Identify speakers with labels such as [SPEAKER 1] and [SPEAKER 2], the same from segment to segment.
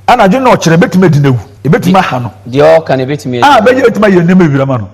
[SPEAKER 1] ana dwe no kire betime dinewu e betime ha no
[SPEAKER 2] de o kan e betime
[SPEAKER 1] be betime ye nem ewirama no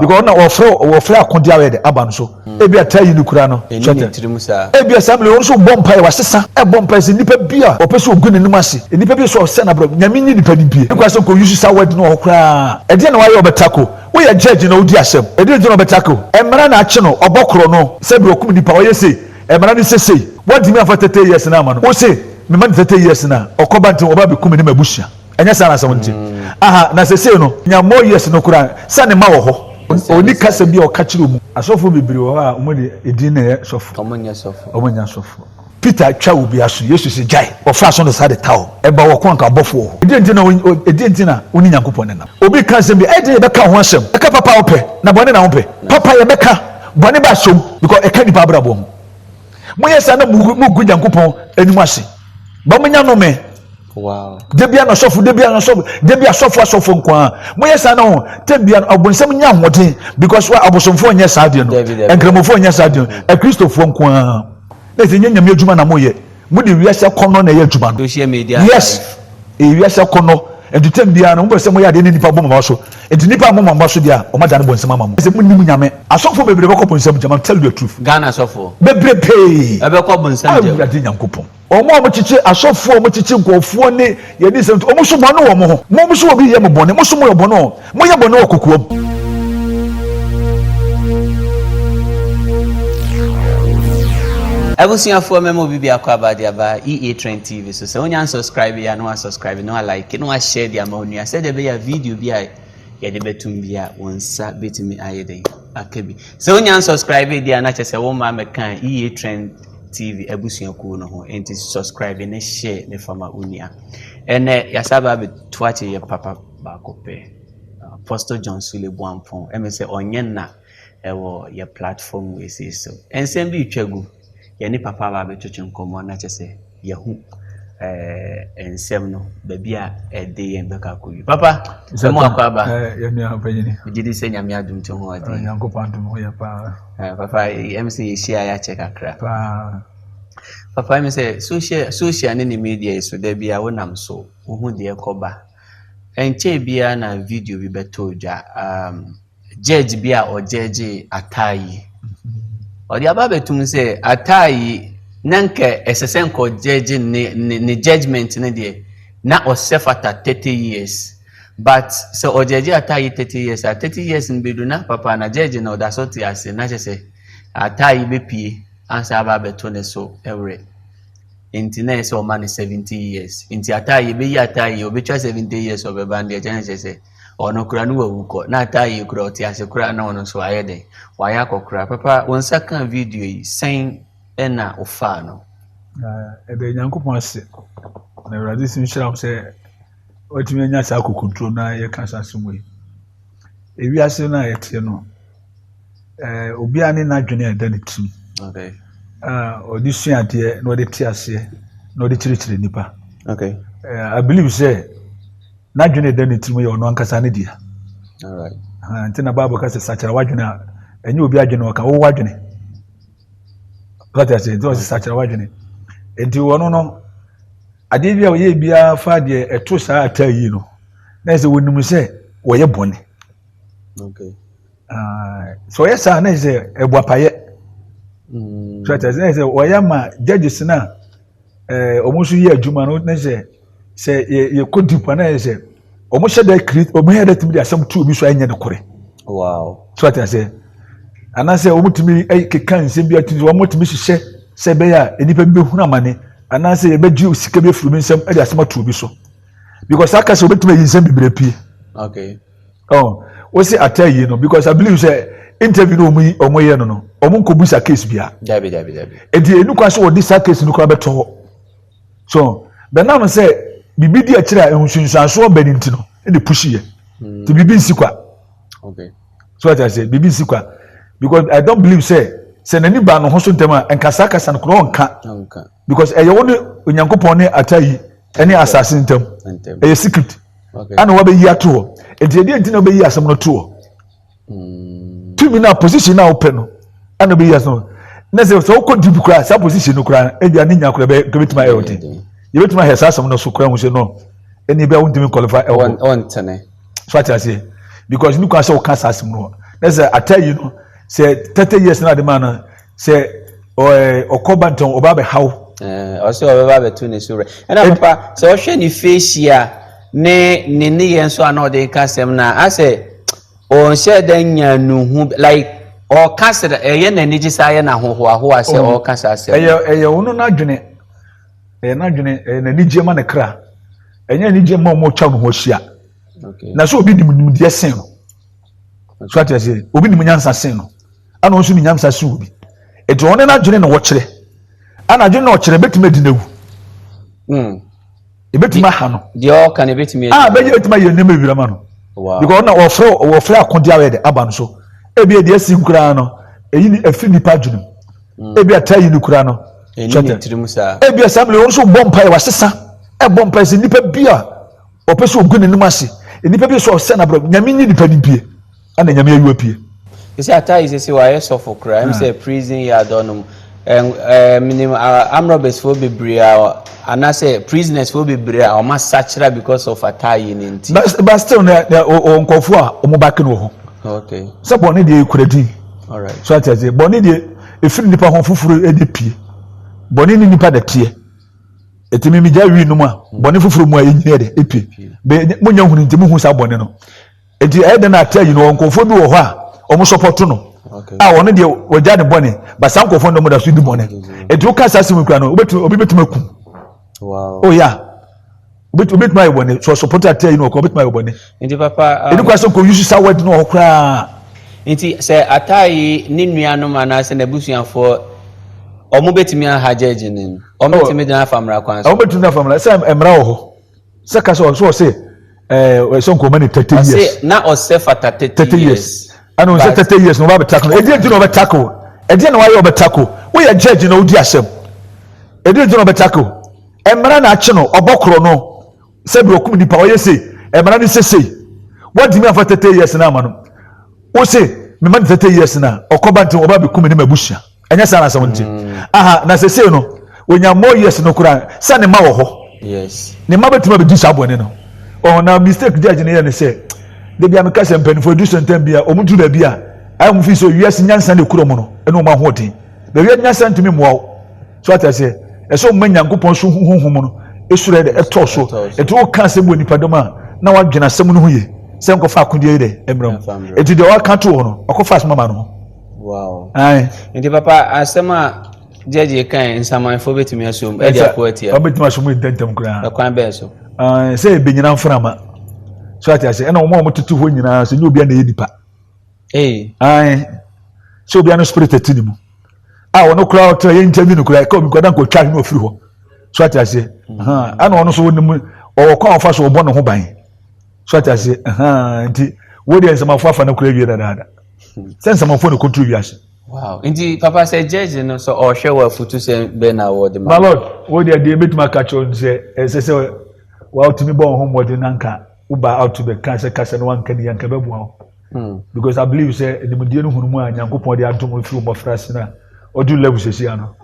[SPEAKER 1] because na ofre akodi awe de aba no so e bia tayi ni kura no e bia samle won so bompa e wasesa e bompa se nipa bia opese ogu ne nim ase nipa bi so se na bro nyame ni nipa ni bie e kwa so ko use sa word no okura e de na wa ye obetako wo ye judge na odi asem e de no obetako e mra na ache no obokro no se bi okum nipa wo ye se e mra ni sesei what me after 30 years na ma no wo se me man 30 years na okoba ntin oba be kum ni mabusia enya sana asem ntin aha na sesei no nya more years no kura sa ne ma wo ho oni kasa bi o ka kire mu asofo bibiri wo ha omo de edin na ye sofo omonya sofo Peter twa obi aso Yesu se jai o fra so no sa de tawo e ba wo kon ka bofo edin na oni Nyankopon na obi ka se bi e de be ka ho asem e ka papa ope na bone na ope papa ye be ka bone ba som because e ka nipa abrabo mu mo yesa na mu gu Nyankopon animu ase ba mo nya no me wow debia na sofo asofo nkwa mo yesa na ho tebia obonsam nya hoden because wa abosomfo nya saade no enkramofo nya saade no e kristofo nkwa na se nyanyam adwuma na mo ye mo de wiase kono na ye adwuma no
[SPEAKER 2] social media
[SPEAKER 1] yes e wiase kono entutem bia no mo se mo ya de nipa bom ma so enti nipa bom ma so dia o ma da no bonsam ama mo se mo nim nyame asofo bebre be ko bonsam jama tell the truth
[SPEAKER 2] Ghana asofo
[SPEAKER 1] bebre pay
[SPEAKER 2] e be ko bonsam
[SPEAKER 1] je ade Nyankopon omo chiche asofo omo chiche nkofo ne ye ni se omo so mo no wo mo ho mo so obi ye mo bone mo so mo ye bone mo ye bone okokuom
[SPEAKER 2] Abusuafo memo bibi akwaba dia ba EA Trend TV so se onya subscribe ya no subscribe no like no share dia ma onua se de be ya video bi a ye de betum bia wonsa betimi ayeden akabi se onya subscribe dia na chese wo ma mekan EA Trend TV abusuaku no ho enti subscribe ne share ne fama unia ene yasaba be tuache ye papa ba kope Apostle John Sule Boampon emese onye na ewo ye platform we say so ensem bi twagu ye ni papa ba be twetwe nkomo na chese ye hu ensem no ba bia ede ye beka koyi papa se mo akwaba
[SPEAKER 1] ye ni apanyini
[SPEAKER 2] jidi se nyame adum te ho ade
[SPEAKER 1] Nyankopon adum ho ye pa
[SPEAKER 2] papa MC ye share ya check akra
[SPEAKER 1] papa
[SPEAKER 2] me say social ne media so da bia wonam so hu de ekoba enche bia na video bi beto dwa judge bia o judge Atayi odi aba betum say Atayi nanke esesen ko judge ne judgment ne de na o sefata 30 years but so o judge Atayi 30 years at 30 years nbedu na papa na judge na oda so ti ase na chese Atayi be pie ansa aba beto ne so every inti na ese o man 70 years inti Atayi be yi Atayi obetwa 70 years obebande chance se ono kura no wuko na Atayi kura oti ase kura na ono so ayede waya akokura papa won second video yi sen ena ofa no
[SPEAKER 1] ebe Nyankopon ase na urade sim shira se otimi anya sa kokontrol na ye kansa sumwe ewi ase na yete no obi ani na dwene eda ne tim
[SPEAKER 2] okay
[SPEAKER 1] odi suade na odi ti ase na odi chirichiri nipa
[SPEAKER 2] okay
[SPEAKER 1] I believe say na dwene eda ne tim ye ono ankasa ne dia
[SPEAKER 2] all right
[SPEAKER 1] ntina Bible ka se sachara wadwene enye obi adwene oka wo wadwene lati ase do se sachara wadwene enti wono no ade bia ye bia fa de eto saa Atayi no na se wonum se wo ye bone
[SPEAKER 2] okay
[SPEAKER 1] so yes na se ebuapaye so that is wo ya ma judges na omusu ye adwuma no na se ye kodipa na se omo sheda create omo head timi asem tu obi so anya ne kore
[SPEAKER 2] wow
[SPEAKER 1] so that is ana se omo timi keka nsem bi ati omo timi hihye se be ya enipa bi hunu amane ana se ye beji sika be furu nsem e de asem tu obi so because aka se obetimi nsem bibre pie
[SPEAKER 2] okay
[SPEAKER 1] we say Atayi no because I believe say interview no omo ye no omo nkobusa case bia
[SPEAKER 2] dabi
[SPEAKER 1] edi enu kwa so wo dis case no kwa beto so benam say bibi di akira ehunsunsanso bani ntino e de push ye to bibi nsikwa
[SPEAKER 2] okay
[SPEAKER 1] so what I say bibi nsikwa because I don't believe say nani ba no hoso ntema enkasa kasa no kro onka because eye woni Onyankopon ne Atayi ene assassin ntem eye secret
[SPEAKER 2] okay
[SPEAKER 1] ana wa be yi ato enti edi enti na be yi asem no to tumi na position na open no ana be yi asem na se so ko deep kra sa position no kra e bia ni nya kra be betima e odi ye betima he sa asem no so kra hu se no any be won't qualify
[SPEAKER 2] on tene.
[SPEAKER 1] So what I say because you can say cancer no. That's I tell you say 30 years na the man say or Cobanton or Babe how
[SPEAKER 2] also Babe Tuni Sure. And papa so she ni face here ne yen so another kasem na I say on share den hu like or cancer yen na niji say na ho say or cancer say
[SPEAKER 1] eh unu na dwene na dwene na niji ma na kra enya niji ma mo twa no ho hia
[SPEAKER 2] okay
[SPEAKER 1] na so obi dim de sen no so ati say obi dim nyansa sen no ana onso ni nyansa sen obi eto one na dwene na wo kire ana dwene na wo kire betime di nawu ebetime ha no
[SPEAKER 2] de o kan ebetime
[SPEAKER 1] betime ye nema wira ma no
[SPEAKER 2] wow
[SPEAKER 1] because na wo fro akodia we de aba no so ebi de asi nkura no eyi ni afi nipa dwene ebi atayi ni kura no
[SPEAKER 2] eni tirimusa
[SPEAKER 1] ebi assembly onso bompa e wasesa e bompa se nipa bia opese ogu ne numase nipa bi so se na bro nyame nyi nipa ni bie ana nyame ayu apie
[SPEAKER 2] you say atayi say why so for crime say prison ya donum minimum amrobes for bibria and I say prisoners for bibria o ma sachira because of atayi ni nti
[SPEAKER 1] but still na onkofo a o mo back no ho
[SPEAKER 2] okay
[SPEAKER 1] so boni de kuradi
[SPEAKER 2] all right
[SPEAKER 1] so ati say boni de efiri nipa ho fufuru e de pie boni ni nipa de tie etimi mi ja wi no mu a boni fufuru mu a enyine de epie be munya hunu nti mu hu sa boni no enti e de na atayi no onkofo bi wo ho a o mo support no
[SPEAKER 2] okay
[SPEAKER 1] one de oja ne boni but some kofo no mo da so di boni enti o ka sa simu kura no obi betu makum
[SPEAKER 2] wow
[SPEAKER 1] oh yeah obi betu my boni so support atayi no ko betu my boni
[SPEAKER 2] enti papa
[SPEAKER 1] edi kwa so ko use sa word no okra
[SPEAKER 2] enti say atayi ni nuanu mana se na busuanfo omo betimi aha jeje nin omo betimi na famra kwan so
[SPEAKER 1] omo betimi na famra se emra wo ho se ka so se so ko mani 30 years
[SPEAKER 2] say na o se fata 30 years
[SPEAKER 1] ana o se 30 years no ba betako edi no betako edi na wa ye obetako wo ye judge na odi asem edi no betako emra na ache no obokro no se bi okum nipa o ye se emra ni sese what me after 30 years na amano wo se me man 30 years na okoba ntin oba be kum ni mabushia enya sana asem ntin aha na sese no wonya more years no kura sa ne ma wo ho
[SPEAKER 2] yes
[SPEAKER 1] ne ma betuma be di sabone no oh na mistake judge ne say de bia me ka se mpan for do sontem bia omudu ba bia ai mu fi so yes nyansa ne kuro mu no eno ma ho odin be wi nyansa ntimi mo so ata se eso mo nyankopon so huhum no esure de eto so eto ka se mo nipa dom a na wadwena sem no huye se nkofa akodie de emram eti de waka to no akofa asma ma no
[SPEAKER 2] wow
[SPEAKER 1] ai
[SPEAKER 2] ndi papa asema jeje kan nsamanfo betimi asum e dia ko atia
[SPEAKER 1] betimi asum intentem kura
[SPEAKER 2] akwan be so
[SPEAKER 1] se benyina mframa so ati ase ena omo tutu ho nyina se nyi obi na yedipa ai so obi na spirit atinimu wono kura o tra ye interview no kura ka obi kwadan ko twa no ofiri ho so ati ase ana ono so wonimu o kwa ofa so obo no ho ban so ati ase nti wo de nsama afa na kura wie dada sense ma fo no kontrol wi ase
[SPEAKER 2] wow nti papa say judge no so o hwe wa futu se be na wo de
[SPEAKER 1] my lord wo de betuma ka cho se wa utimi bon ho modern nanka uba out to the kasa no wanka ni yanka bebu because I believe say the mudie no hunu mu a Nyankopon de adom ofi mo frase na odu level sesi ano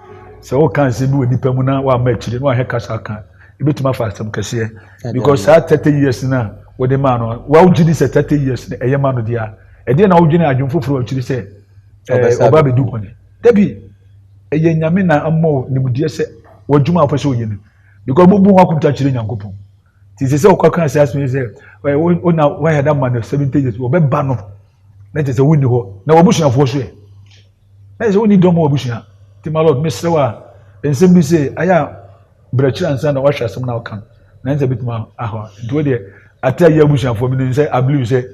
[SPEAKER 1] se o kan se bi we nipa mu na wa ma chire no ahe kasa kan e betuma fa asem kase because that 30 years na we de man no wa ugidi se 30 years na eye man no dia e de na ugini adwon foforo achiri se oba be du kone debi eye nyame na ammo ni mudie se wadwuma afa se oyene because bobu ho akunta chire Nyankopon ti se okwa se asme se we na we had man 70 years we be ba no na te se woni ho na wobusuafo so e na se woni dom wobusuafo ti my lord mesrewa ensem bi se aya brachira nsa na wahwa asem na okan na nse bituma aho nti de ata ya busuafo bi no se I believe se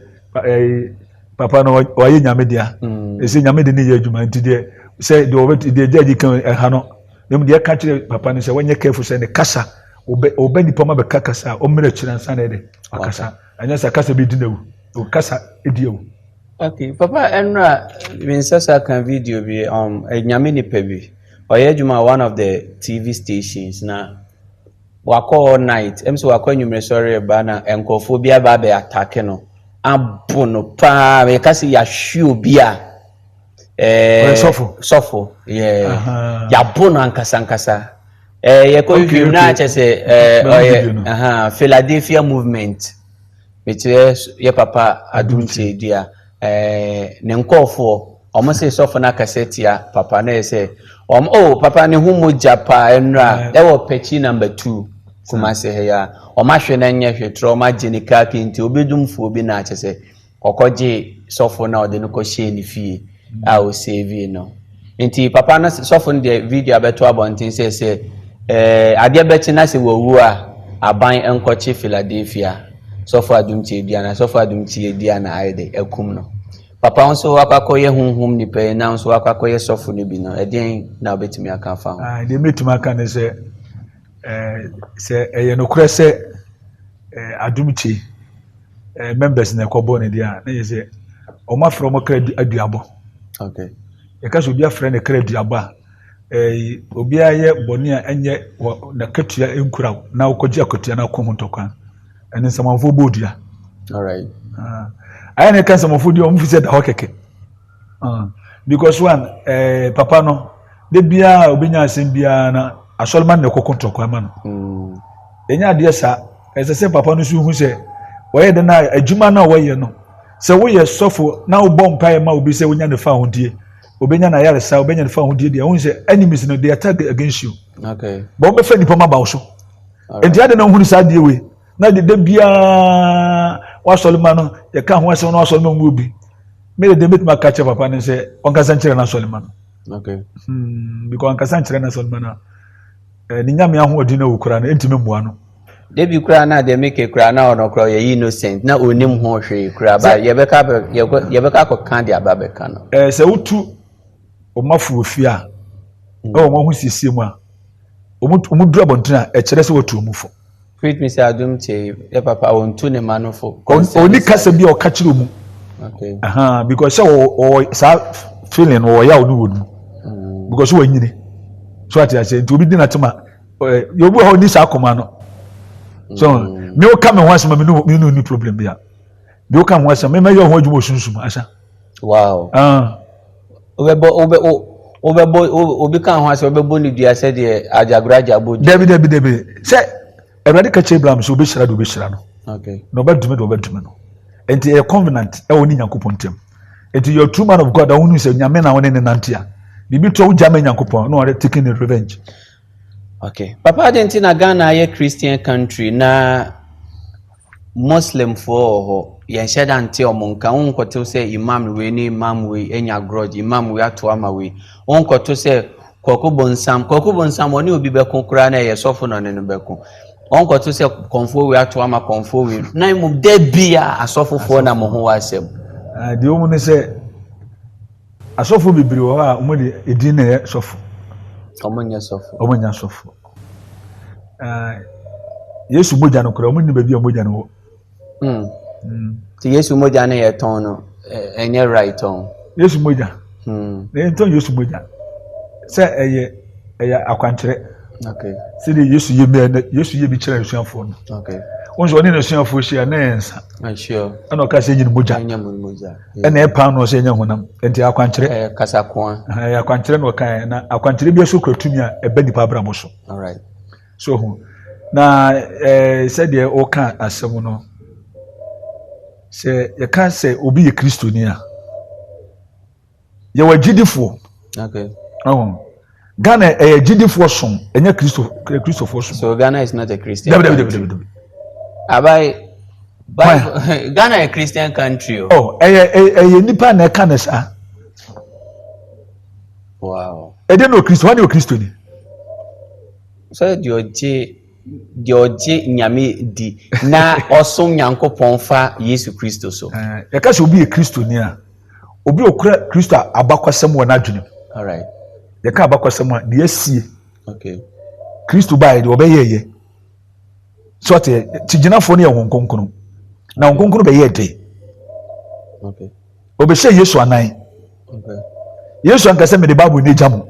[SPEAKER 1] papa no wa ye nyame dia e se nyame de ne ye adwuma nti de se de obet de jaji kan ha no dem de ka kire papa no se wanye careful se ne kasa obe nipa ma be kakasa o mere kire nsa na de akasa anya sa kasa bi dinawu o kasa ediewu
[SPEAKER 2] okay papa enra winsasa kan video bi nyame nipa bi oye adwuma one of the TV stations na wako all night emso wako nyumre sorry ba na enkofo bia ba be attack no abono pa me kasi ya hwe bia sofo yeah ya bono ankasa ye ko hwim na che se Philadelphia movement betwe ye papa Adumche dia ne nkofo omo se sofo na cassette ya papa na se papa ne humo japa enra e wo pechi number 2 kuma se he ya omo hwe na nya hwe trauma genika kinti obedumfo obi na che se kokoje sofo na ode no ko hye ni fie a o save no nti papa na sofo de video abeto abontin se ade beti na se wowu a aban enkoche Philadelphia sofo Adumche dia na sofo Adumche dia na aide ekum no papa nso wakwakoye hunhum ni pe na nso wakwakoye sofo ni bi no eden na obetimi aka fa
[SPEAKER 1] de metumi aka ne se eye no kure se Adumche members na ekobo ne dia na yese o ma from kra aduabo
[SPEAKER 2] okay
[SPEAKER 1] e ka so bia frɛ ne kra aduabo obi aye boni a enye na katua enkura na ukoji akotua na komu ntokwa ene samanfo bodia
[SPEAKER 2] all right
[SPEAKER 1] I ain't can some food you visit the hokeke. Because one, papa no, de bia obinya asembia na asolman ne kokonto kwa man. Enya de sa, as I say papa no su hu se, wo de na adwuma na wo ye no. Se wo ye sofo na wo bom pae ma obi se wonya ne fa hodie. Obenya na yare sa obenya ne fa hodie de hu se enemies no they attack against you.
[SPEAKER 2] Okay.
[SPEAKER 1] Bo be fa ni poma ba wo so. Enti ade na hu ni sa de we. Na de bia wasolman no ye ka ho asem no wasolman mu obi me de met ma catch papa ne se onka sanchire na wasolman
[SPEAKER 2] okay
[SPEAKER 1] because onka sanchire na wasolman na ni nyame aho odi na wukura na entime mua no
[SPEAKER 2] de bi kura na de make kura na ono kura ye innocent na onim ho hwe kura ba ye beka ko kan de ababeka no
[SPEAKER 1] se utu o mafu ofi a o mo hu sisi mu a o mu dura bontuna e kire se wotu omufo
[SPEAKER 2] Create Mr. Adumche, your papa won't tune a man for
[SPEAKER 1] only cast be or catch room.
[SPEAKER 2] Okay.
[SPEAKER 1] Because so feeling or ya would because you were in it. So I said to be dinner to my you will hold this acomano. So me come and once no problem there. You come once and maybe your hold motion.
[SPEAKER 2] Wow. Obi kan ho ase obeboni dua se de ajagraja bodi.
[SPEAKER 1] Debi say Everybody catch Abraham so be shira do be shira no.
[SPEAKER 2] Okay.
[SPEAKER 1] No bedume no. Enti a covenant e woni Nyankopon ntem. Enti your true man of God that wonu say nyame na woni ne nantia. Bibi to jama Nyankopon no are taking the revenge.
[SPEAKER 2] Okay. Papa Argentina Ghana ye Christian country na Muslim for ho ye sheda ante omonka wonkoto say imam we ni imam we enya grudge imam we ato ama we wonkoto say koku bonsam oni obi be konkura na ye sofo no ne no beko onko to say konfo we ato ama konfo we na mu de bia asofofo na mo ho wasem
[SPEAKER 1] de omu ne say asofo bibiri wo a omo de edin na ye sofo
[SPEAKER 2] omonya sofo
[SPEAKER 1] Yesu moja no kura omo ni ba bia moja no
[SPEAKER 2] ti Yesu moja na ye ton no enye right on
[SPEAKER 1] Yesu moja na ton Yesu moja say eye akwankyere.
[SPEAKER 2] Okay.
[SPEAKER 1] See the Yesu ye bi kire nsuafo no.
[SPEAKER 2] Okay.
[SPEAKER 1] Onso oni na nsuafo hia na ensa.
[SPEAKER 2] Sure.
[SPEAKER 1] Ana o ka se nyin moja. Ana e pa no se nya honam. Enti akwankyere.
[SPEAKER 2] Kasakwa.
[SPEAKER 1] Akwankyere no kan na akwankyere bi so kratumi a e ba nipa abramo so.
[SPEAKER 2] All right.
[SPEAKER 1] So na said the o kan asem no. Se ye kan se obi ye Kristoni a. Ye wagidifo.
[SPEAKER 2] Okay.
[SPEAKER 1] Ghana a GD for some, and a Christo for some.
[SPEAKER 2] So Ghana is not a Christian country. Ghana a Christian country.
[SPEAKER 1] Oh, a nipa na canesa.
[SPEAKER 2] Wow.
[SPEAKER 1] I don't know Christo, one your Christian.
[SPEAKER 2] So the Oje Nyame di na osom Nyankopon fa Yesu Christo so.
[SPEAKER 1] Ya ka should be a Christian. Obi okura Christo abakwasem wo na dwene.
[SPEAKER 2] All right.
[SPEAKER 1] Ya ka abakwasem a de asie.
[SPEAKER 2] Okay.
[SPEAKER 1] Christo bai de obeyeye. So te tiginafo ne ye honkonkron. Na honkonkron be ye de.
[SPEAKER 2] Okay.
[SPEAKER 1] Obehye Yesu anan.
[SPEAKER 2] Okay.
[SPEAKER 1] Yesu ankasa me de Bible ne jamu.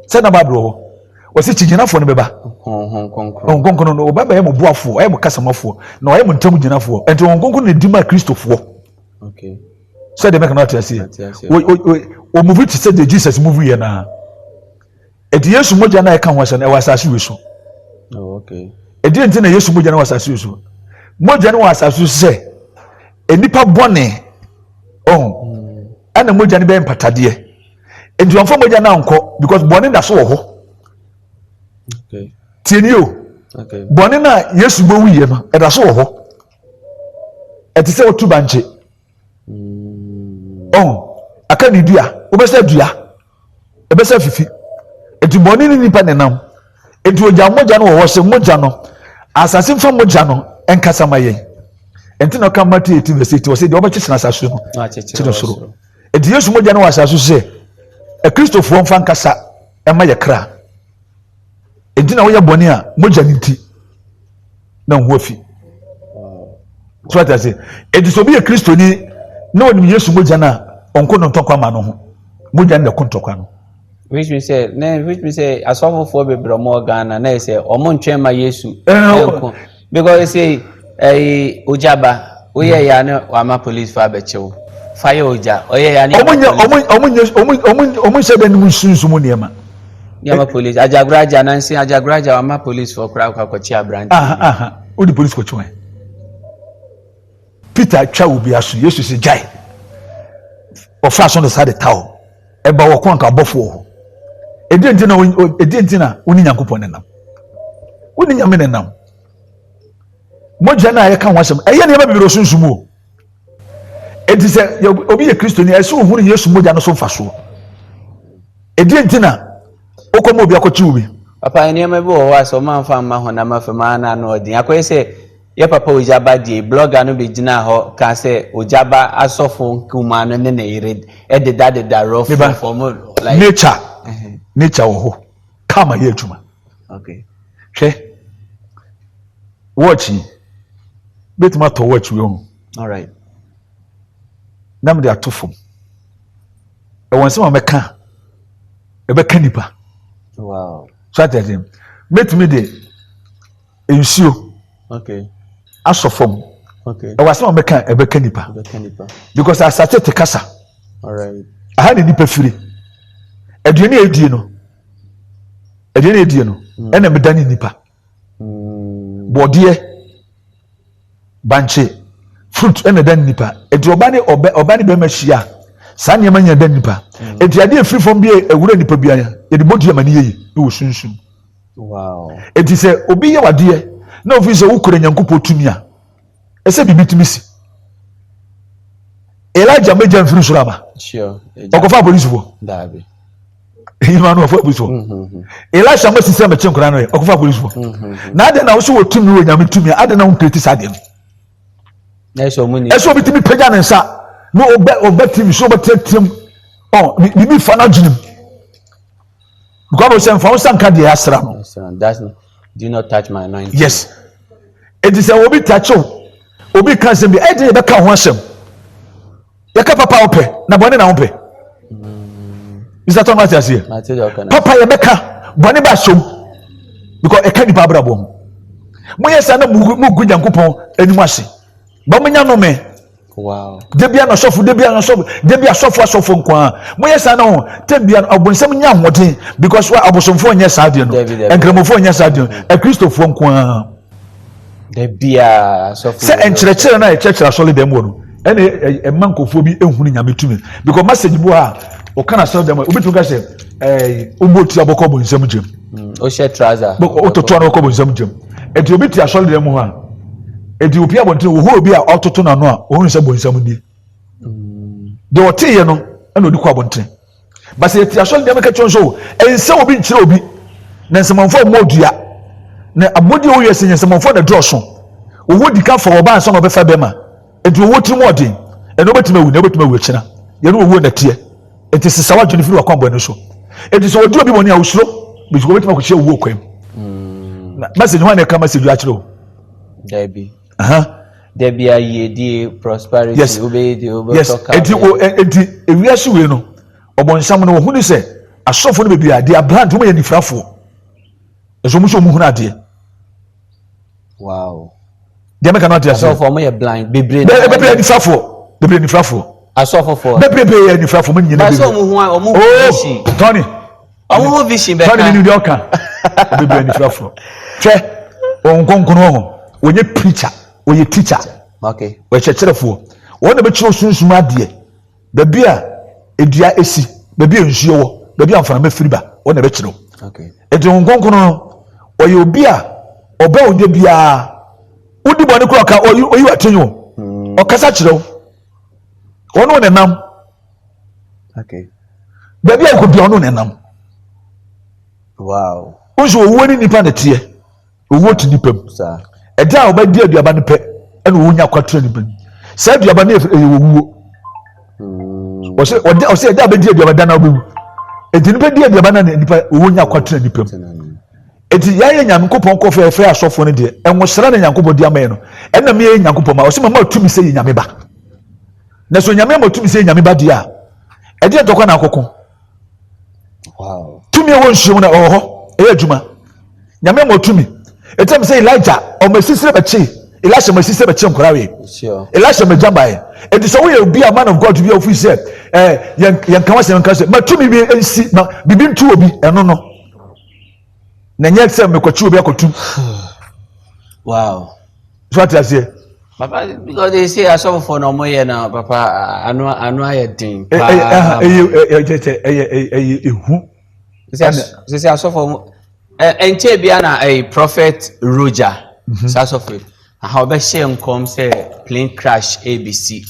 [SPEAKER 1] Se na Bible ho. Wose tiginafo ne beba. Honkonkron no obaba ye mo boafo, ye mo kasamafo, na ye mo ntam ginafo. Enti honkonkron ne dima Kristofo.
[SPEAKER 2] Okay.
[SPEAKER 1] So they make not see. We movie to say the Jesus movie na. edi Yesu mogya na eka ho asɛm e wasase we so
[SPEAKER 2] okay
[SPEAKER 1] edi enti na Yesu mogya na wasase we so mogya na wasase sɛ enipa bɔne ana mogya ne bɛ mpatade enti onfo mogya na nkɔ because bɔne da so wɔ hɔ
[SPEAKER 2] okay
[SPEAKER 1] tieni o
[SPEAKER 2] okay
[SPEAKER 1] bɔne na Yesu bo wiye no ɛda so wɔ hɔ ɛte sɛ otu banche aka ni dua obɛsɛ dua ɛbɛsɛ fifi enti bɔne ni nipa nenam enti ogya mogya no wɔ hɔ sɛ mogya no asase mfa mogya no ɛnkasa ma yɛn enti na ka Matthew 18:8 wɔ sɛ deɛ ɔbɛkyekyere asase no kyerɛ soro enti Yesu mogya no wɔ asase sɛ Kristofoɔ mfa nkasa ɛma yɛ kra enti na woyɛ bɔne a mogya ne nti na ho afi so what I say enti so bi yɛ Kristoni na onim Yesu mogya na onko no ntɔkwa ma no ho mogya ne kontɔkwa no
[SPEAKER 2] which means say asɔfofoɔ bebree mo Ghana na say ɔmo ntwɛn ma Yesu because say ojaba oyɛ ya ne wama police fa bɛkyew fire oja oyɛ ya ne ɔmo
[SPEAKER 1] hyɛ bɛ nim sunsun nneɛma
[SPEAKER 2] yama police ajagraja nansi ajagraja wama police for kra kwakɔkye abrante
[SPEAKER 1] odi police kɔkye Peter twa obi aso Yesu se jai ɔfa so no sa de tawo ɛba wɔ kɔnka bɔfo ho edi entina oni Nyankopɔn nenam oni Nyame nenam mogya na yɛ ka ho asɛm ɛyɛ ne yɛ bibiro sunsun o edi sɛ obi yɛ Kristoni ɛsɛ ohuru Yesu mogya no so mfa so edi entina okomo obi akɔkye obi
[SPEAKER 2] papa nneɛma bi wɔ hɔ asɛ ɔma mfa mma ho na mafema na no ɔdin akɔyɛ sɛ yɛ papa ojaba die blogger no be gyina hɔ ka sɛ ojaba asɔfo nkuma no ne na yere ɛdeda rough for like nature wɔ hɔ kama yɛ adwuma okay
[SPEAKER 1] hwɛ watch betuma to watch we ho
[SPEAKER 2] all right
[SPEAKER 1] nam de atofo ɛwɔn sɛ ma mɛka ɛbɛka nipa
[SPEAKER 2] wow
[SPEAKER 1] so atɛdem betumi de nsuo
[SPEAKER 2] okay
[SPEAKER 1] asofom
[SPEAKER 2] okay
[SPEAKER 1] ɛwɔn sɛ ma mɛka ɛbɛka nipa because asate te kasa
[SPEAKER 2] all right
[SPEAKER 1] aha ne nipa firi aduane edie no ɛna medane nipa bɔdeɛ banche fruit ɛna dan nipa enti oba ne bɛ ma hia saa nneɛma nya dan nipa enti ade free from bi ewura nipa bia yɛ de bɔdeɛ ma ne yeye e wo sunsun
[SPEAKER 2] wow
[SPEAKER 1] enti sɛ obi yɛ wadeɛ na ofi sɛ wukura Nyankopɔn tumi a ɛsɛ bibi tumi si Elijah meja mfiri soro aba
[SPEAKER 2] sure
[SPEAKER 1] okofa police fo
[SPEAKER 2] dabi
[SPEAKER 1] Imanu of police fo Elisha ma sisi ma chenkura no okofa police fo na ade na wo so wo tumi wo Nyame tumi ade na wo criticize ade
[SPEAKER 2] na so muni
[SPEAKER 1] eso bi timi pagya ne nsa no oba timi so oba tetem bibi fa na ginim because we say fa wo sanka de asra no
[SPEAKER 2] that's do not touch my anointing
[SPEAKER 1] yes it is obi touch obi kan se bi e de be ka ho asem yaka papa ope na bone na ope is that what I say papa ye beka bone ba som because e ka nipa abrabo mo yesa na mu gu Nyankopɔn anim ase ba mo nya no me
[SPEAKER 2] wow
[SPEAKER 1] debia na sofo nkwa mo yesa na ho tebia obonsam nya hoden because wa abosomfo nya saade no enkramofo nya saade no e Kristofo nkwa
[SPEAKER 2] debia sofo
[SPEAKER 1] se enkyerɛkyerɛ na enkyerɛkyerɛ asɔle dem wo no ene mankofo bi ehunu Nyame tumi because message bo a o kana asɔle dem obi tun ka se obotu abokɔ bo nsam gem
[SPEAKER 2] o she trouser
[SPEAKER 1] o toto na okɔ bo nsam gem eti obi ti asɔle dem ho a eti opi abonten wo ho obi a ɔtoto na no a o hu se bo nsam ni de ɔteye no ɛna odi kɔ abonten ba se eti asɔle dem ka twon so ense obi nkyerɛ obi na nsamanfo mo dua na abodi o yɛ se nsamanfo na drɔso o wo dika fa oba ansa na obefa bema eti wo tiri mo ɔden ɛna obetuma wu na obetuma wu akyina yɛ no wo na tie eti sisa wa dwene firi wakɔ bɔ ne so eti so odi obi bɔ ne a usuro bi so obetuma ko kye wu okwam na message ho na ka message akyerɛ o
[SPEAKER 2] debi debi ayedi prosperity obedi
[SPEAKER 1] obeto ka eti ewiase we no ɔbɔnsam no wo hu ni sɛ asɔfo no bebi ade abrant wo yɛ nifrafo eso mu so mu hu na ade
[SPEAKER 2] wow
[SPEAKER 1] de me cannot tell
[SPEAKER 2] asɔfo mo yɛ blind bebre
[SPEAKER 1] nifrafo
[SPEAKER 2] asɔfo
[SPEAKER 1] bebre nifrafo mo nyina
[SPEAKER 2] bebre ba so mu hu o mu
[SPEAKER 1] Tony
[SPEAKER 2] omo vision be
[SPEAKER 1] ka ni di oka bebre ni frafro hwe onkonkono ho onye preacher oye teacher
[SPEAKER 2] okay
[SPEAKER 1] we checherefo won na be chiro sunsun ade da bia edua esi da bia nsuo wo da bia amfana mafiri ba won na be chiro
[SPEAKER 2] okay
[SPEAKER 1] edi onkonkono oye obi a oba onde bia udi bone kro ka oyi atenyo okasa chiro wono ne nam
[SPEAKER 2] okay
[SPEAKER 1] da bia ko bia wono ne nam
[SPEAKER 2] wow
[SPEAKER 1] unso owo ni nipa na tie owo ti nipa
[SPEAKER 2] sir
[SPEAKER 1] eda oba di aduaba ne pe ena owo nya kwatra nipa sa aduaba ne ewuwo o se eda be di aduaba da na obu edi nipa di aduaba na nipa owo nya kwatra nipa edi ya nyankopon ko fe asofo ne de enwo sra na nyankopon di amaye no ena me nyankopon ma o se mama otumi se nyame ba na so nyame ma otumi se nyame ba dia edi etokwa na akoko
[SPEAKER 2] wow
[SPEAKER 1] tumi e wonhiem na oho e adwuma nyame ma otumi etem se Elijah o masisire bechi Elisha masisire bechi nkorawe
[SPEAKER 2] sure
[SPEAKER 1] Elisha majambae edi so we obi a man of God to be of say yan kan wase nka se matumi bi ensi na bibi ntu obi eno no na nyek se mekwachi obi akotum
[SPEAKER 2] wow
[SPEAKER 1] so what I say
[SPEAKER 2] papa because they say aso for no moye na papa anu ayedin
[SPEAKER 1] ehu
[SPEAKER 2] say aso for enche bia na prophet Roger sasofe how be share nkom say plane crash ABC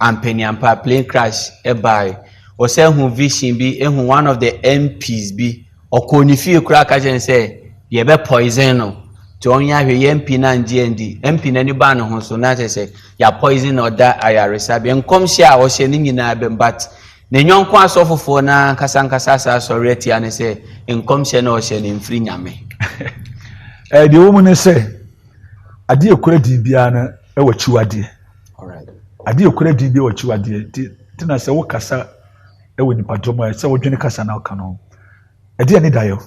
[SPEAKER 2] and Peniampa plane crash by o say hu vision bi ehun one of the MPs bi okonifie kura ka je say ye be poison no to onya hwe ye MP na NGND MP na ni ba no ho so na say ya poison or da ayaresa bi nkom share o she ni nyina be but ne nyonko asofofo na kasankasa sa sorry atia ne say nkom she na o she ni mfiri nyame
[SPEAKER 1] de wo ne say ade ekura di bia na e wachiwade
[SPEAKER 2] alright
[SPEAKER 1] ade ekura di bia wachiwade ti na say wo kasa e wo nipa domo say wo dwene kasa na aka no ade ne dayo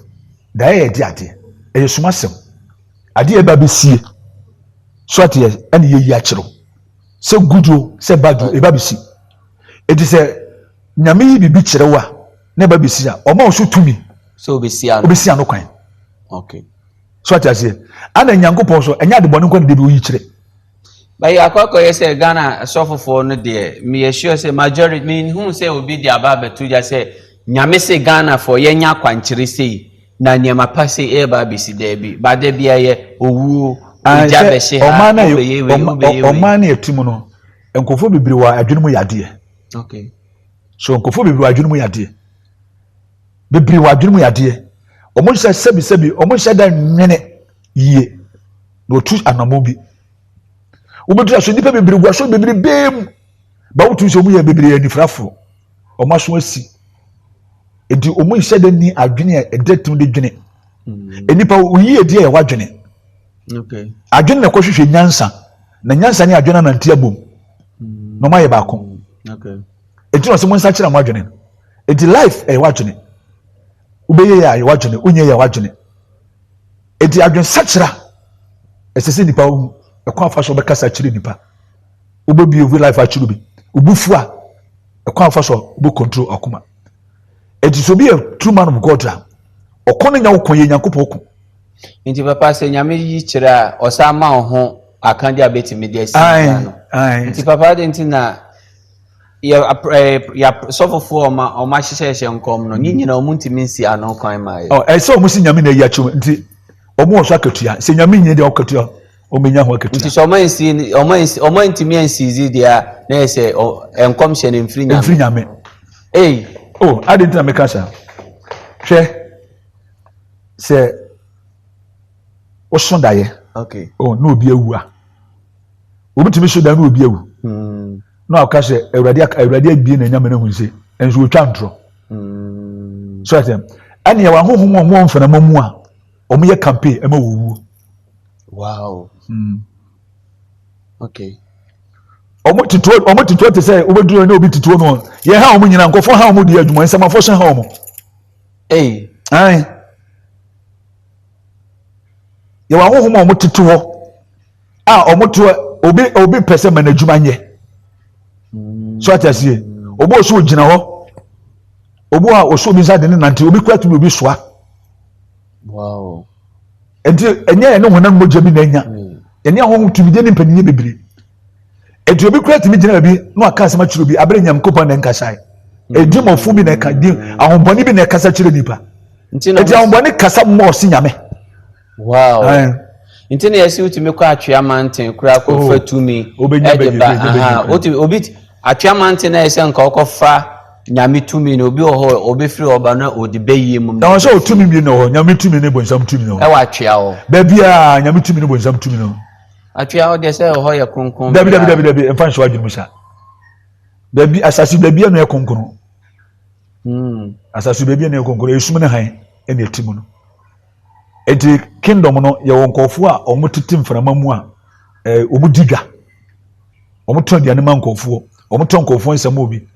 [SPEAKER 1] e di ade e yesumasem ade e ba besie so ate ene yeyi akiro se gudo se badu e ba besi edi se nyame yi bibi kirewa ne ba besi a o ma so tumi
[SPEAKER 2] so obesi
[SPEAKER 1] ano kwan
[SPEAKER 2] okay
[SPEAKER 1] so ate ase ana nyankopon so enya de bonu kwan de bi oyi kire
[SPEAKER 2] by akoko yese Ghana sofofo no de me sure say majority mean who say obi di aba to just say nyame say Ghana for yenya kwankire say na nyama pase e ba besi de bi ba de bia ye owu uja be she ha
[SPEAKER 1] o ma na etum no enkofo bibiri wa adwunumu yade
[SPEAKER 2] okay
[SPEAKER 1] so enkofo bibiri wa adwunumu yade bibiri wa adwunumu yade omo hye sebi omo hye da nwene yie no tu anamo bi obetu aso nipa bibiri gwa so bibiri bem ba wotu so mu ye bibiri anifrafo omo so asi edi omo hye da ni adwene edetum de dwene enipa oyi edi e wadwene
[SPEAKER 2] okay
[SPEAKER 1] adwene na kohwehwe nyansa na nyansa ni adwene na ntia bom no ma ye ba ko
[SPEAKER 2] okay
[SPEAKER 1] edi no se mo nsa kira mo adwene edi life e wadwene ubeye ya ye wadwene unye ya wadwene edi adwene sakira esese nipa ekwa fa so be kasa kire nipa ubebi ovu life akiro bi ubufu a ekwa fa so ubu control akoma edi so be a true man of God a okono nya wokon ye nyankopɔ okon
[SPEAKER 2] nti papa se nyame yi kire a osama ho akandi abeti media si no nti papa de nti na ya sofofo oma hyehyehye nkom no nyina omuntimi nsi ano kwan mai
[SPEAKER 1] so omusi nyame na yi akyo nti omo so akatua se nyame nyi de okatua omenya ho akatua
[SPEAKER 2] nti so omo ntimi nsi zi dia na ese enkom hye ne mfiri
[SPEAKER 1] nyame ade nti na meka sa hwe se osondaye
[SPEAKER 2] okay
[SPEAKER 1] no obi awu a obitimi so da no obi awu no akase awurade abie na nyame na hunse enso otwa ntro so atem ane wa hohom omo mfana mamu a omo ye campaign ema wowu
[SPEAKER 2] wow okay
[SPEAKER 1] omo tituo te say obeduro na obi tituo no ye ha omo nyina nkofo ha omo di adwuma nsamafo so ha omo ye wa hohom omo tituo omo to obi pese manadwuma nye so atasie obo so gina ho obu a oso bi sade ne nante obi kwatu bi obi soa
[SPEAKER 2] wow
[SPEAKER 1] enti enye ne honam moja bi na nya ene ahon tumi de ne mpanyin bebre enti obi kwatu mi gina bi no aka asema kiro bi abere nyam kopon na nkasai edi mofu bi na ka di ahonboni bi na kasa kire nipa enti ahonboni kasa mo si nyame
[SPEAKER 2] wow nti na yesi utumi kwa atwea manten kura ko fatumi obi atwea manten na yesi nka okofa nyame tumi na obi oho obi firi oba na odi beye mum
[SPEAKER 1] na so tumi bi no nyame tumi ne bonsam tumi no
[SPEAKER 2] e wa atwea ho
[SPEAKER 1] ba bia nyame tumi ne bonsam tumi no
[SPEAKER 2] atwea ho de se ho ye kronkron
[SPEAKER 1] dabi emfa nso adwum sha dabi asasi dabi no ye kronkron asasi dabi no ye kronkron esum ne han e na etimu no eti kingdom no ye wonkofo a omutiti mframa mu a omudiga omuton dia ne mankofo omuton nkofo nsam obi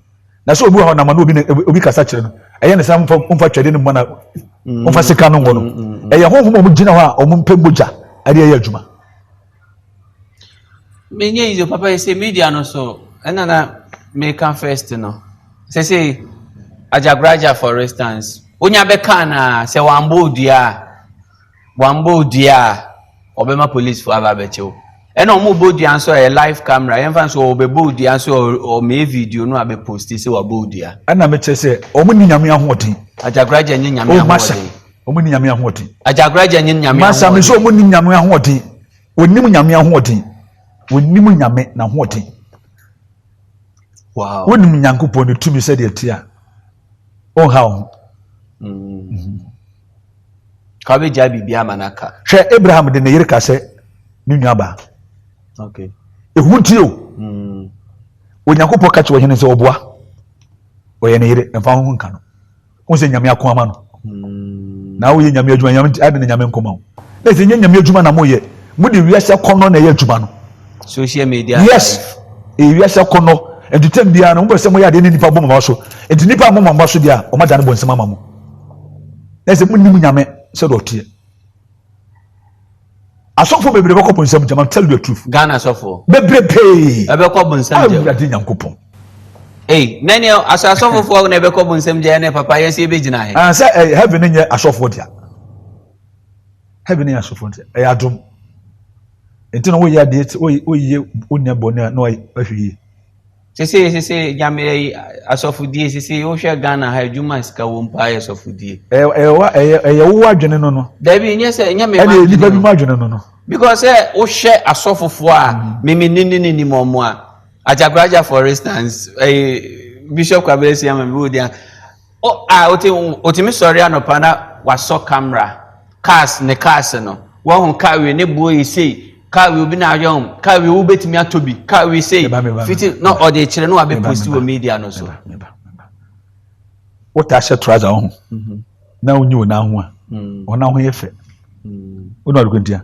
[SPEAKER 1] na so obi ho na ma no obi kasa kire no eye ne sam mfa twede ne mana mfa sika no ngono eye honhom omugina ho a omumpemboja ade eye adwuma
[SPEAKER 2] menye izo papa say media no so na make first no say ajagraja for instance onya beka na se wambo dia obema police for ababecho ena omo bodia so a live camera yenfa so obebodia so o me video no abe post se wabodia
[SPEAKER 1] ana me chese omo ni nyame ahoden
[SPEAKER 2] ajagraja nyi nyame ahoden
[SPEAKER 1] omo ni nyame ahoden
[SPEAKER 2] ajagraja nyi nyame ahoden
[SPEAKER 1] masa me so omo ni nyame ahoden onim nyame ahoden onim nyame na ahoden
[SPEAKER 2] wow
[SPEAKER 1] onim nyankopon ne tumi se de tia on how
[SPEAKER 2] kabe jabi bia manaka
[SPEAKER 1] hwe Abraham de ne yire ka se ni nuaba
[SPEAKER 2] okay
[SPEAKER 1] ehutio onyankopon ka che wo hene se oboa oye ne yire emfa ho nka no wo se nyame akoma no na wo ye nyame adwuma nyame ade ne nyame nkoma wo na se nyame adwuma na moye mu de wiase kono na ye adwuma no
[SPEAKER 2] social media
[SPEAKER 1] yes wiase kono entutem bia no mo se mo ya de nipa bom ma so enti nipa bom ma so dia o ma da ne bonsema ma mo na se mu nim nyame se do tie asofo bebre beko bonsam jama tell you the truth
[SPEAKER 2] Ghana asofo
[SPEAKER 1] bebre pay
[SPEAKER 2] beko bonsam
[SPEAKER 1] jama ade nyankopon
[SPEAKER 2] nani asofo fo na beko bonsam je ne papa yes e be gina he
[SPEAKER 1] say heaven nye asofo dia heaven nye asofo dia adom enti no wo ya de wo ye onya bone na ahwie
[SPEAKER 2] sese nyame asofodie sese wo hwe Ghana ha adwuma sika wo mpa asofodie
[SPEAKER 1] wo adwene no
[SPEAKER 2] dabi nye se nyame
[SPEAKER 1] ma nipa bi ma adwene no
[SPEAKER 2] because wo hwe asofofo a mimi nini momo a ajagraja for instance Bishop Kwabelesi am bi odi otimi sorry anopa na waso camera cars no wo hu car we ne boy say kawe obi na ayom kawe wo betimi atobi kawe say fiti no or dey kire no abe post wo media no so
[SPEAKER 1] what asha trouser ho na onyi na ho a ona ho ye fe ona rukuntia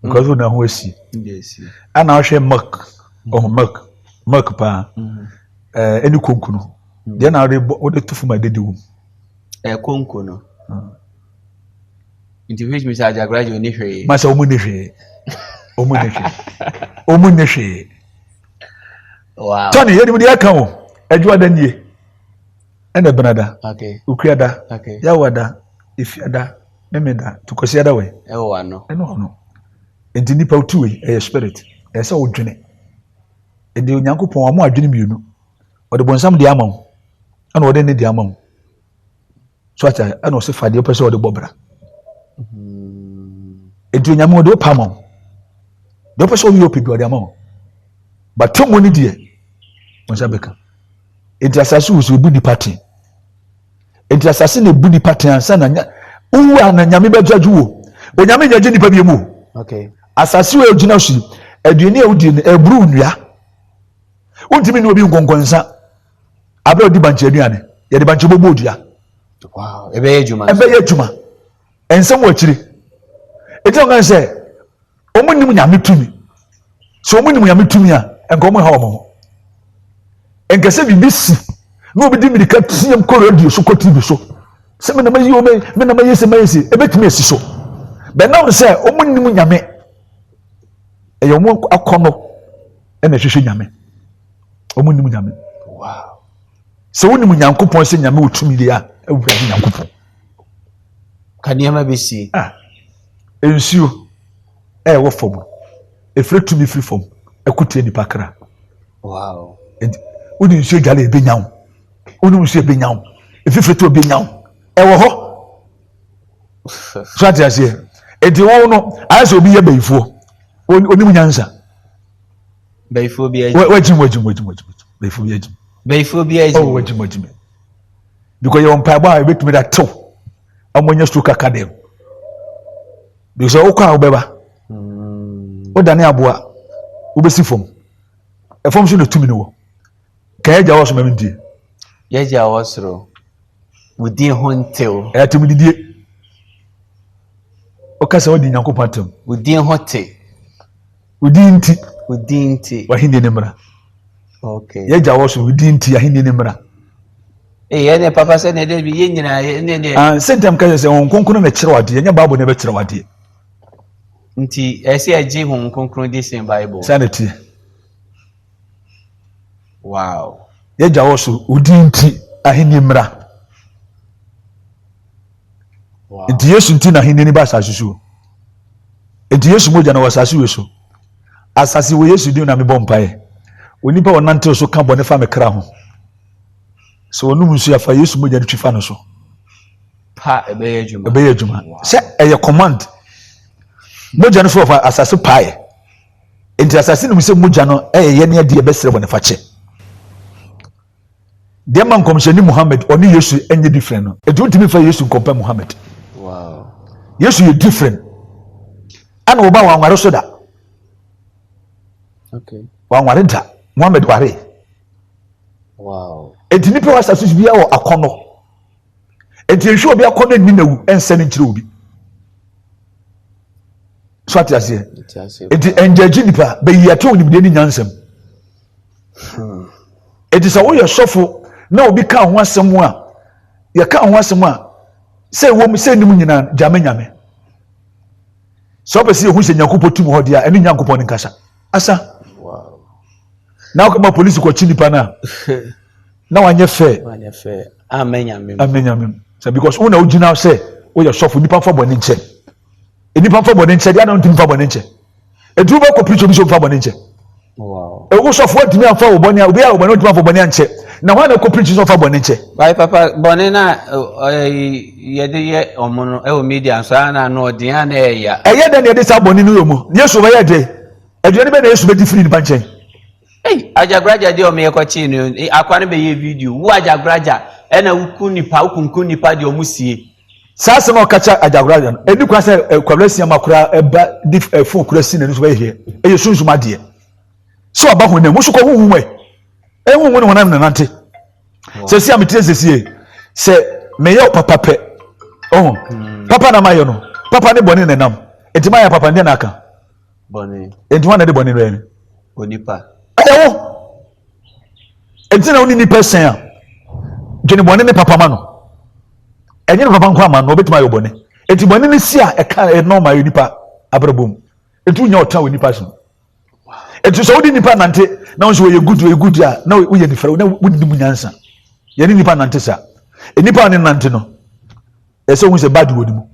[SPEAKER 1] because ona ho asi
[SPEAKER 2] yes
[SPEAKER 1] ana hwe milk pa eni konkuno de na wo de tufu ma dedi wo
[SPEAKER 2] konkuno into which Mr. Ajagrajo ni hwe
[SPEAKER 1] ma sa omu ne hwe
[SPEAKER 2] wow
[SPEAKER 1] Tony yedi mudi aka wo adwa da nie ena benada
[SPEAKER 2] okay
[SPEAKER 1] ukriada
[SPEAKER 2] okay
[SPEAKER 1] yawada ifiada memeda tukosiada we
[SPEAKER 2] ewa no
[SPEAKER 1] eno enti nipa utuwe spirit ese odwene edi onyankopon amo adwene mienu ode bonsam de amam ana ode ne de amam so acha ana o se fade o pese ode bobra edi onyame ode opamam de pese o yopi bi ode amam but tomo ni de bonsabeka edi asase wo so budi party edi asase ne budi party ansa na uwa na nyame bejaju wo onyame nyaje nipa bi mu
[SPEAKER 2] okay
[SPEAKER 1] asase wo ejina so aduani a wodi ne ebru nua wontimi ne obi nkonkonsa abe odi banche aduane ye de banche bobo odua
[SPEAKER 2] wow ebe ye juma
[SPEAKER 1] ensem wa kire eti on se omunim nyame tumi so omunim nyame tumi a enko mo ha omo enkese bi si no obi di mirika tiem ko radio so ko tv so se me na mayi o me na mayi se ebetumi esi so be na se omunim nyame eye omo akono e na hwehwe nyame omunim nyame
[SPEAKER 2] wow
[SPEAKER 1] se woni mu Nyankopɔn se nyame otumi dia e wo di Nyankopɔn
[SPEAKER 2] kanema besi
[SPEAKER 1] ensuo wo fom efre tumi free fom ekutie nipa kra
[SPEAKER 2] wow
[SPEAKER 1] wodi nsuo gale ebe nyawo woni nsuo ebe nyawo efifre to ebe nyawo wo ho so ati ase edi wo no aso obi ye beifuo oni mu nyansa
[SPEAKER 2] beifuo bi aji
[SPEAKER 1] wajim beifuo bi aji wajim because you mpa ba betumi da tew amonya struka kadem because o kwa obeba o dane aboa o besi fom e fom so na tumi ne wo ka eja wo so ma mdie
[SPEAKER 2] yeja wo soro wudi hontew
[SPEAKER 1] e tumi didie o kasa wodi Nyankopɔn atem
[SPEAKER 2] wudi hote
[SPEAKER 1] wudi nti wahinde ne mra
[SPEAKER 2] okay
[SPEAKER 1] yeja wo so wudi nti ahinde ne mra
[SPEAKER 2] ene papa se ne de bi yenyina ne
[SPEAKER 1] sentem ka se on konkono na kire wade enya bible na be kire wade
[SPEAKER 2] nti ese agi hon konkono de sen bible
[SPEAKER 1] sanity
[SPEAKER 2] wow
[SPEAKER 1] yeja wo so wudi nti ahinde mra wow nti Yesu nti na ahinde ni ba sasusu nti Yesu moja na wasasi weso asasi wo Yesu di na me bompae onipa wonante so ka bone fa me kra ho so onum nsu afa Yesu moja de twifa no so
[SPEAKER 2] pa ebe yejuma
[SPEAKER 1] se eye command moja no so fa asasi pae enti asasi no se moja no ye ne ade be sere bone fa che de man komsheni Muhammad oni Yesu enye different no e don't me fa Yesu compare Muhammad
[SPEAKER 2] wow
[SPEAKER 1] Yesu you different ana oba wanware so da
[SPEAKER 2] okay
[SPEAKER 1] wanware da Muhammad ware
[SPEAKER 2] wow
[SPEAKER 1] enti nipa wasasi bia wo akono enti ehwe obi akono ni na wu ense ne nkire obi so atiase enti enjaji nipa be yiate onimde ni nyansem enti sa wo yesofo na obi ka ho asem a ye ka ho asem a se wo mu se nim nyina nyame so be se hu se Nyankopɔn tum ho dia eni Nyankopɔn ni nkasa asa
[SPEAKER 2] wow
[SPEAKER 1] na ko ma police ko chinipa na wanye fe amenyame so because una ugina say wo ye sofo nipa fa bone nche nipa fa bone nche dia na ntim fa bone nche edu ba ko preach obi so fa bone nche
[SPEAKER 2] wow
[SPEAKER 1] e wo sofo adimi afa wo bone obi a wo bone ntim fa bone nche na wana ko preach so fa bone nche
[SPEAKER 2] bai papa bone na ye de ye omono e o media so ana no odian na eya
[SPEAKER 1] eye de ne de sa bone no yomu Yesu ba ye de eduane be na Yesu be di free ni ba nche
[SPEAKER 2] ajagraja de o me ekochi ni akwa ne be ye video wo ajagraja e na wuku nipa de o musie
[SPEAKER 1] sasa no kacha ajagraja eni kwa se kwablesi amakura eba dif phone kura si na no so be here eye sunzuma de so aba ho na musu ko huhu e huhu ne wona na nante se si ametie se me ye papa pe papa na mayo no papa ne boni ne nam etima ya papa ne na aka
[SPEAKER 2] boni
[SPEAKER 1] etima na de boni no ene
[SPEAKER 2] onipa
[SPEAKER 1] ewo entina oni ni person a gene boni ne papa ma no enye ne papa nko ama no obetima yo boni enti boni ne si a eka e normal onipa abrabom etu nya ota onipa so etu so odi nipa nante na won so ye good a na wo ye ni fere na wodi mu nyansa ye ni nipa nante sa enipa ne nante no ese wo se bad wodi mu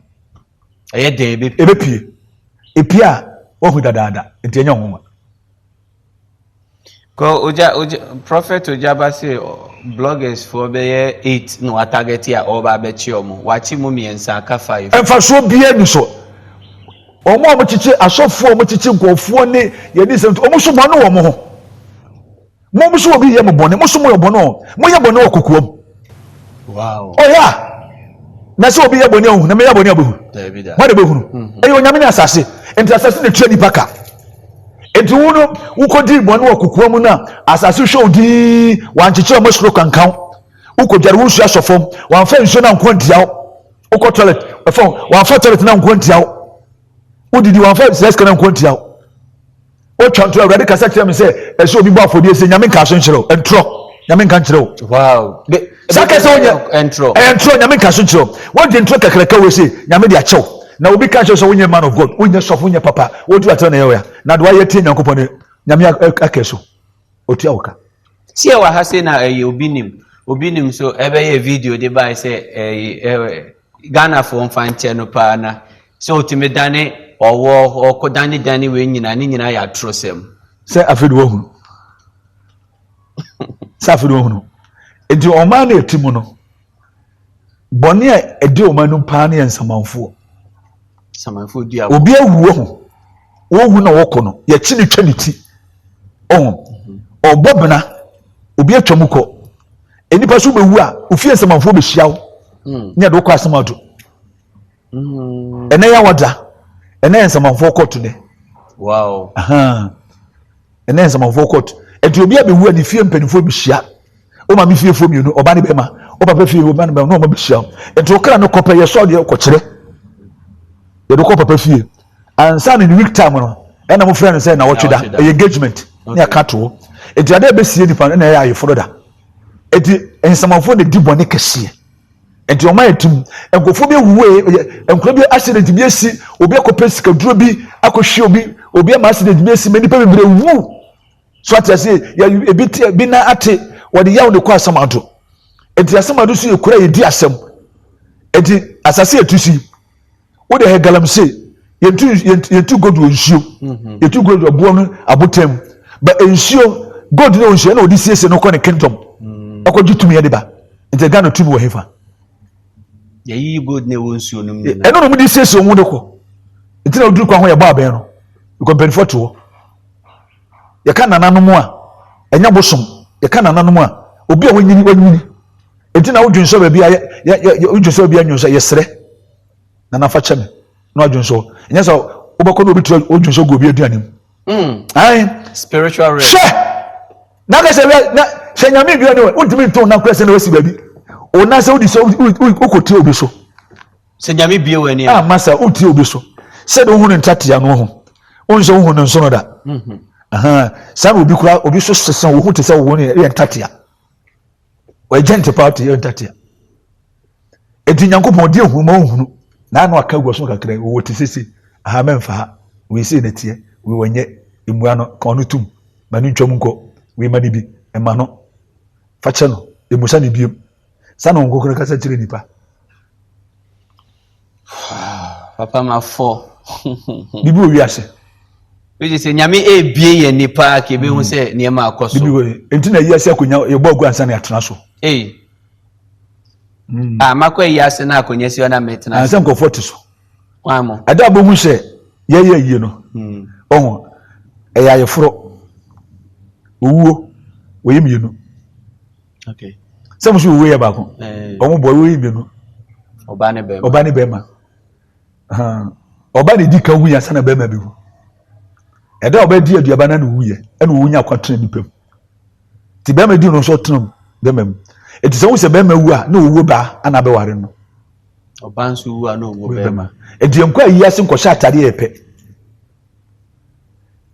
[SPEAKER 2] eye de
[SPEAKER 1] ebe pie epia wo hu dadaada enti enya honwa
[SPEAKER 2] ko oja prophet ojaba say bloggers for be 8 no target ya oba be chi omo wachi mu miensa aka 5
[SPEAKER 1] emfa so bia ni so omo chichi asofo omo chichi nkofo ne ye ni se omo so mo no wo mo ho mo so obi ye mo bone mo so mo ye bone mo ye bone okokuom
[SPEAKER 2] wow
[SPEAKER 1] oh yeah na so obi ye bone ohu na me ye bone abehu ma de behunu e yo nyame ni asase enti asase ne tue ni paka enti wono ukodi bone okokuom na asase show di wanchiche mo suro kankan ukodware wo su asofom wanfa nso na nkontia uko toilet phone wanfa toilet na nkontia udidi wanfa sex kana nkontia o twanto awrade kasa kire me se eso obi bo afodie se nyame nka so nkyerɛw entro nyame nka nkyerɛw
[SPEAKER 2] wow
[SPEAKER 1] saka se onya entro nyame nka so nkyerɛw wo di entro kakraka we se nyame de akyɛw na obi ka so wonya man of God wonya sofo wonya papa wo du atena ye ya na do aye tie Nyankopɔn nyame akaso otua woka
[SPEAKER 2] sie wa ha se na obi nim obi nim so ebe video de ba say Ghana for mfanche no pa na so otime dane owo okodane dane we nyina ne nyina ya trosem
[SPEAKER 1] say afedu ohunu say afedu ohunu enti oma na etimu no bone a edi oma no pa na ensamanfo
[SPEAKER 2] dia
[SPEAKER 1] obi awuo ho wo hu na woko no ye chi ne twa ne ti obobena obi atwamuko enipa so bewu a ofie ensamanfo be hia ne do kwa asamado ene ya wada ene ensamanfo koto ne
[SPEAKER 2] wow
[SPEAKER 1] ene ensamanfo koto enti obi abewu ani fie mpanifo be hia o ma me fie fo mienu oba ne be ma o papa fie oba ne be no ma be hia enti okra no kopa ye so de ko kire ye do ko papa fie ansa ne week time no ena mo friend say na wotweda engagement ne akato enti ade be sie nipa na ya ayeforo da enti ensamanfo ne di bone kese enti o ma etum enkofo bi wuwe enkro bi accident bi esi obi akopɛ sika duro bi akohwe obi ama accident bi esi mani pa bebre wu so atase ya ebi bi na ate wode yawo ne kwa asamado enti asamado so ye kura ye di asem enti asase etusi wo de he galamse yentu godu onsuo yentu godu abo no abotem ba ensuo god no onsuo na odi siese no ko ne kingdom akogitumi ye de ba enti Ghana tumi wo hefa
[SPEAKER 2] yi god ne wonsuo no mne
[SPEAKER 1] eno no mudi siese omu de ko enti na oduru kwa ho ye ba aben no ko mpanifo to ye ka nananom a enya bosom ye ka nananom a obi a wanyini enti na wodwunso ba bia ya wodwunso bia nyunso yesre na nafa cheme na wodwunso enya so wobako no obi tro wodwunso go bi aduanim ai
[SPEAKER 2] spiritual rest
[SPEAKER 1] na ka se na se nyame bia no wodimi to na kwese na wasi ba bi ona se wodi so ukoti obi so
[SPEAKER 2] se nyame bia wani
[SPEAKER 1] masa uti obi so se do hunu ntatia no ho onso hunu nso no da sa obi kura obi so sesan wo hu te se wo ne ye ntatia wa agent party ye ntatia enti Nyankopon di ehunu ma ohunu na anu aka gwo so kakra wo te sesi memfa ha we se na tie we wanye emua no ka onu tum ma ni ntwam nko we ma ni bi e ma no fa che no emusa ni biem sa no nko kra kasa kire nipa
[SPEAKER 2] papa ma fo
[SPEAKER 1] bibi o wiase
[SPEAKER 2] we say nyame ebie ye nipa ke be hu se niema akoso
[SPEAKER 1] bibi we enti na yiase akonya ye bo agu ansa na atena so
[SPEAKER 2] makwa yiase na akonya si ona metena
[SPEAKER 1] ansa nko 40 so
[SPEAKER 2] wamo
[SPEAKER 1] ada bo hu se ye yie no oho eya yeforo owuo we mienu
[SPEAKER 2] okay
[SPEAKER 1] some so we ba ko omo boy we mienu
[SPEAKER 2] oba ne bema
[SPEAKER 1] oba ne di ka wu ya sana bema bi hu eda oba di aduaba na no wuye ena wo nya kwatena nipam ti bema di no so tenam bema eti se wo se bema wu a na owu ba ana be ware no
[SPEAKER 2] oba nso wu a na owu bema
[SPEAKER 1] eti enko ayase nko sha atade epe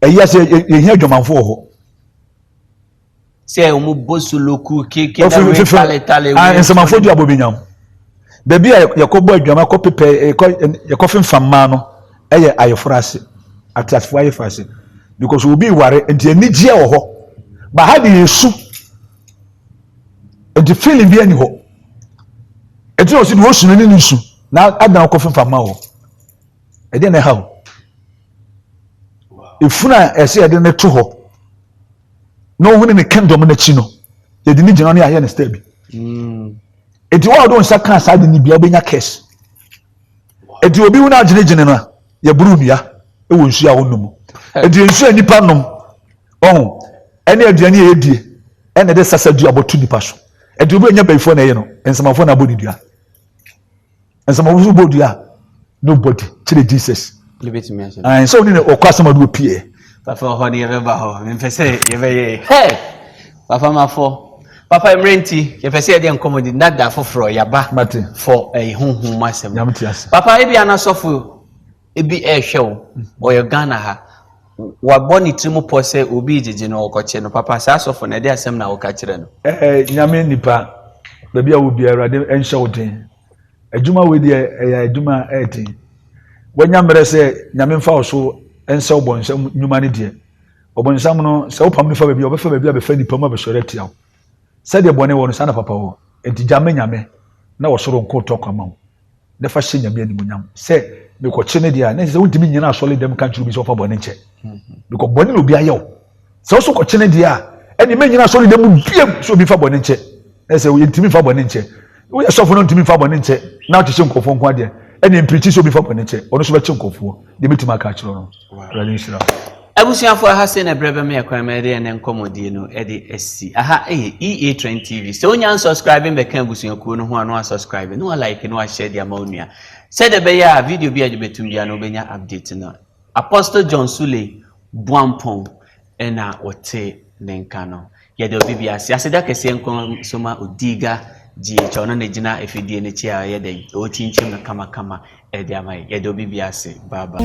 [SPEAKER 1] ayase ehia adwamanfo ho
[SPEAKER 2] se o mu bosoloku keke na we tale
[SPEAKER 1] ensamanfo di abobinyam bebi yakobo adwama ko pepe yakofin famma no eye ayefrase atasfo ayefrase because obi ware enti anigye wo ho ba ha de yesu enti feeling bi ani ho enti o si wo sunu ni nsu na adan ko famma ho e de na ha ifuna ese ye de ne to ho no hu ne kingdom na chi no ye de ni gina no ya na stay bi enti wa do nsa kan sa de ni bia obenya cash enti obi hu na agene no ya buru nua e wo nsu a wonum enti nsu anipa nom ene aduane ye die ene de sasa du abotu nipa so enti obi enya baifo na ye no ensamafo na bodi dua ensamafo so bodi dua nobody chire Jesus
[SPEAKER 2] liberty me
[SPEAKER 1] so ni okwasama do pie
[SPEAKER 2] papa ho ni ye ba ho me pese ye be ye papa mafo papa emrenti ye pese ye de nkomodi nada foforo yaba
[SPEAKER 1] mate
[SPEAKER 2] for honhom masem
[SPEAKER 1] yamtias
[SPEAKER 2] papa ebi anasofo ebi ehwew o Ghana ha wa boni trimu pose obi jeje no okoche no papa sa asofo na de asem na woka kire no
[SPEAKER 1] nyame nipa baby a wo bi awrade enhye woden adwuma we de adwuma eti wanya mere se nyame mfa wo so ense obonsam nyuma ne de obonsam no se wopam ne fa baby obefa baby abefa nipa ma be sore tia said the bonnet was son of papa, and Tijame, now sort of court talk among. The first senior being Munyam said, because Chenedia, and it's the ultimate in our solid them country is offer Boniche. Because Bonnie will be a yo. So also Chenedia, and the men in our solid them will be so before Boniche. As a way to me for Boniche. We are suffering to me for Boniche, now to some conform quadia, and in pretty so before Boniche, or so chunk for the Mitima Catcher.
[SPEAKER 2] Abusuafo aha se na brebe me yakwamede ne nkomodi no ede esi aha EA Trend TV so onya subscribe be kan abusuakuo no ho ano subscribe no like no share dia maunua said be ya video bi ajebetum bia no benya update no Apostle John Sule Buampon na wote nenka no ye de obi bia se aseda kese nkon soma odiga ji chono na gina efidie ne chi a ye de o tinchim na kama e de amai ye de obi bia se baba.